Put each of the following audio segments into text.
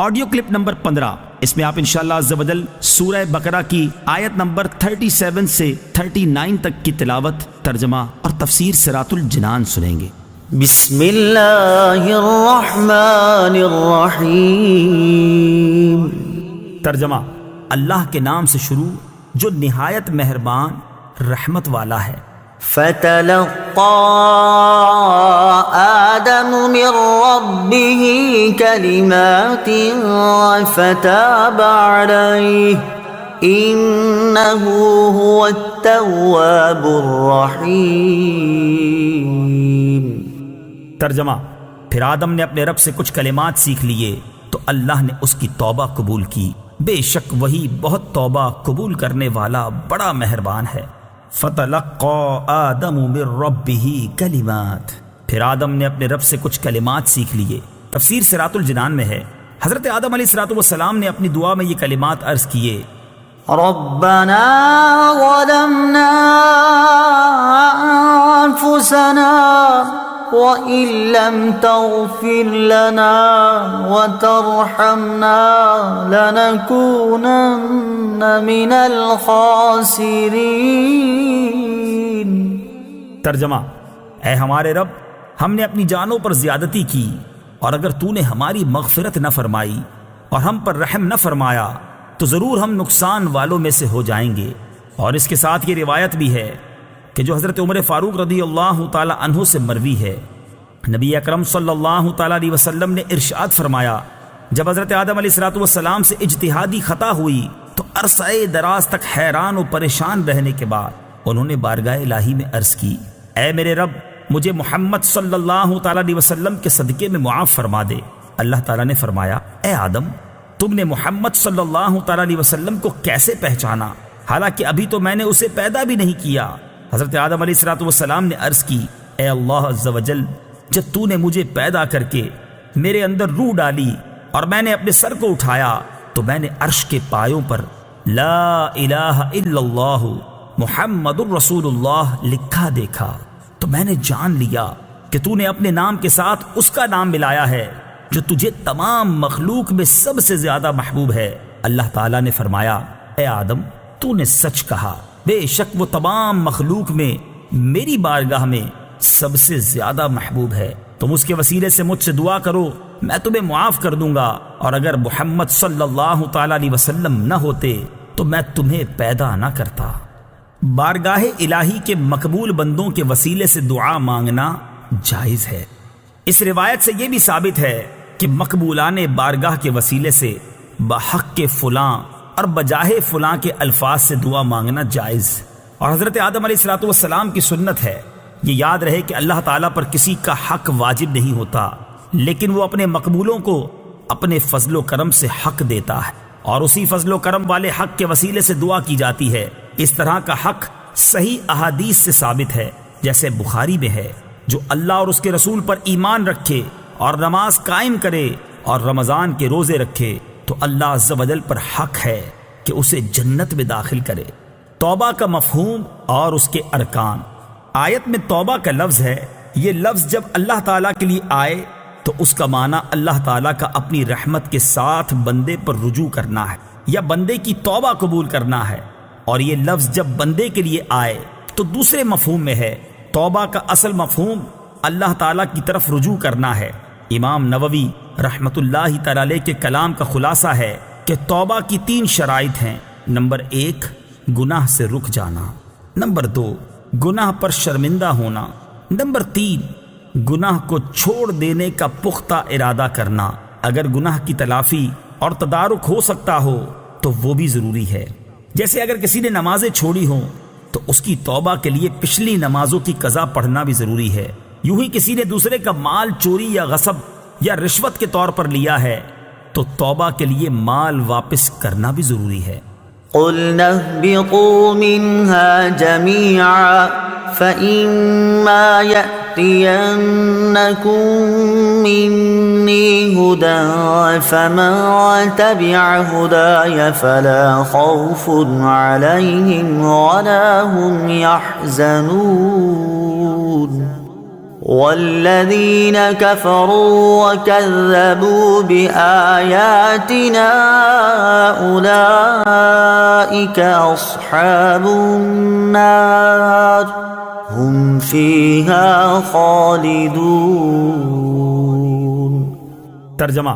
Audio clip number 15، اس میں آپ انشاءاللہ عز و جل سورہ بقرہ کی آیت نمبر 37 سے 39 تک کی تلاوت، ترجمہ اور تفسیر صراط الجنان سنیں گے۔ بسم اللہ الرحمن الرحیم۔ ترجمہ: اللہ کے نام سے شروع جو نہایت مہربان رحمت والا ہے۔ فتلقى آدم من ربه كلمات فتاب عليه إنه هو التواب الرحيم۔ ترجمہ: پھر آدم نے اپنے رب سے کچھ کلمات سیکھ لیے تو اللہ نے اس کی توبہ قبول کی، بے شک وہی بہت توبہ قبول کرنے والا بڑا مہربان ہے۔ فَتَلَقَّى آدَمُ مِن رَبِّهِ كَلِمَاتٍ، پھر آدم نے اپنے رب سے کچھ کلمات سیکھ لیے۔ تفسیر صراط الجنان میں ہے حضرت آدم علیہ السلام نے اپنی دعا میں یہ کلمات عرض کیے: ربنا ظلمنا انفسنا وَإِن لَّمْ تَغْفِرْ لَنَا وَتَرْحَمْنَا لَنَكُونَنَّ مِنَ الْخَاسِرِينَ۔ ترجمہ: اے ہمارے رب، ہم نے اپنی جانوں پر زیادتی کی، اور اگر تو نے ہماری مغفرت نہ فرمائی اور ہم پر رحم نہ فرمایا تو ضرور ہم نقصان والوں میں سے ہو جائیں گے۔ اور اس کے ساتھ یہ روایت بھی ہے کہ جو حضرت عمر فاروق رضی اللہ تعالی عنہ سے مروی ہے، نبی اکرم صلی اللہ تعالی علیہ وسلم نے ارشاد فرمایا، جب حضرت آدم علیہ السلام سے اجتہادی خطا ہوئی تو عرصہ دراز تک حیران و پریشان رہنے کے بعد انہوں نے بارگاہ الہی میں عرض کی: اے میرے رب، مجھے محمد صلی اللہ تعالی علیہ وسلم کے صدقے میں معاف فرما دے۔ اللہ تعالیٰ نے فرمایا: اے آدم، تم نے محمد صلی اللہ تعالی علیہ وسلم کو کیسے پہچانا، حالانکہ ابھی تو میں نے اسے پیدا بھی نہیں کیا۔ حضرت آدم علیہ السلام نے عرض کی: اے اللہ عز و جل، جب تو نے مجھے پیدا کر کے میرے اندر روح ڈالی اور میں نے اپنے سر کو اٹھایا تو میں نے عرش کے پایوں پر لا الہ الا اللہ محمد الرسول اللہ لکھا دیکھا تو میں نے جان لیا کہ تو نے اپنے نام کے ساتھ اس کا نام ملایا ہے جو تجھے تمام مخلوق میں سب سے زیادہ محبوب ہے۔ اللہ تعالیٰ نے فرمایا: اے آدم، تو نے سچ کہا، بے شک وہ تمام مخلوق میں میری بارگاہ میں سب سے زیادہ محبوب ہے۔ تم اس کے وسیلے سے مجھ سے دعا کرو، میں تمہیں معاف کر دوں گا، اور اگر محمد صلی اللہ تعالی علیہ وسلم نہ ہوتے تو میں تمہیں پیدا نہ کرتا۔ بارگاہ الہی کے مقبول بندوں کے وسیلے سے دعا مانگنا جائز ہے۔ اس روایت سے یہ بھی ثابت ہے کہ مقبولان بارگاہ کے وسیلے سے بحق کے فلاں اور بجاہ فلاں کے الفاظ سے دعا مانگنا جائز، اور حضرت آدم علیہ السلام کی سنت ہے۔ یہ یاد رہے کہ اللہ تعالیٰ پر کسی کا حق واجب نہیں ہوتا، لیکن وہ اپنے مقبولوں کو اپنے فضل و کرم سے حق دیتا ہے، اور اسی فضل و کرم والے حق کے وسیلے سے دعا کی جاتی ہے۔ اس طرح کا حق صحیح احادیث سے ثابت ہے، جیسے بخاری میں ہے: جو اللہ اور اس کے رسول پر ایمان رکھے اور نماز قائم کرے اور رمضان کے روزے رکھے تو اللہ عز و جل پر حق ہے کہ اسے جنت میں داخل کرے۔ توبہ کا مفہوم اور اس کے ارکان۔ آیت میں توبہ کا لفظ ہے۔ یہ لفظ جب اللہ تعالیٰ کے لیے آئے تو اس کا معنی اللہ تعالیٰ کا اپنی رحمت کے ساتھ بندے پر رجوع کرنا ہے یا بندے کی توبہ قبول کرنا ہے، اور یہ لفظ جب بندے کے لیے آئے تو دوسرے مفہوم میں ہے۔ توبہ کا اصل مفہوم اللہ تعالیٰ کی طرف رجوع کرنا ہے۔ امام نووی رحمت اللہ تعالی علیہ کے کلام کا خلاصہ ہے کہ توبہ کی 3 شرائط ہیں۔ نمبر 1، گناہ سے رک جانا۔ نمبر 2، گناہ پر شرمندہ ہونا۔ نمبر 3، گناہ کو چھوڑ دینے کا پختہ ارادہ کرنا۔ اگر گناہ کی تلافی اور تدارک ہو سکتا ہو تو وہ بھی ضروری ہے۔ جیسے اگر کسی نے نمازیں چھوڑی ہوں تو اس کی توبہ کے لیے پچھلی نمازوں کی قضا پڑھنا بھی ضروری ہے۔ یوں ہی کسی نے دوسرے کا مال چوری یا غصب یا رشوت کے طور پر لیا ہے تو توبہ کے لیے مال واپس کرنا بھی ضروری ہے۔ قُلْنَا اهْبِطُوا مِنْهَا جَمِيعًا فَإِمَّا يَأْتِيَنَّكُم مِّنِّي هُدًى فَمَن تَبِعَ هُدَايَ فَلَا خَوْفٌ عَلَيْهِمْ وَلَا هُمْ يَحْزَنُونَ والذين كفروا وكذبوا بآياتنا أولئك أصحاب النار هم فيها خالدون۔ ترجمہ،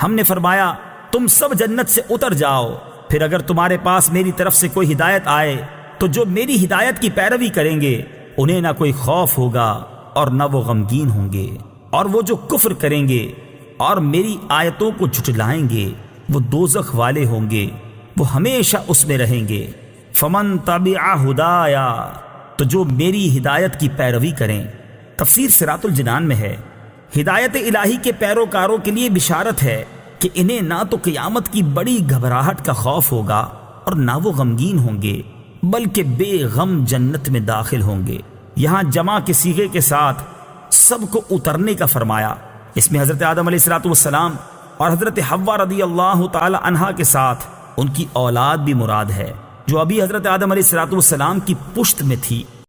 ہم نے فرمایا تم سب جنت سے اتر جاؤ، پھر اگر تمہارے پاس میری طرف سے کوئی ہدایت آئے تو جو میری ہدایت کی پیروی کریں گے انہیں نہ کوئی خوف ہوگا اور نہ وہ غمگین ہوں گے، اور وہ جو کفر کریں گے اور میری آیتوں کو جھٹلائیں گے وہ دوزخ والے ہوں گے، وہ ہمیشہ اس میں رہیں گے۔ فمن تبع ہدایا، تو جو میری ہدایت کی پیروی کریں۔ تفسیر صراط الجنان میں ہے، ہدایت الہی کے پیروکاروں کے لیے بشارت ہے کہ انہیں نہ تو قیامت کی بڑی گھبراہٹ کا خوف ہوگا اور نہ وہ غمگین ہوں گے، بلکہ بے غم جنت میں داخل ہوں گے۔ یہاں جمع کے صیغے کے ساتھ سب کو اترنے کا فرمایا۔ اس میں حضرت آدم علیہ السلام اور حضرت حوا رضی اللہ تعالی عنہا کے ساتھ ان کی اولاد بھی مراد ہے، جو ابھی حضرت آدم علیہ السلام کی پشت میں تھی۔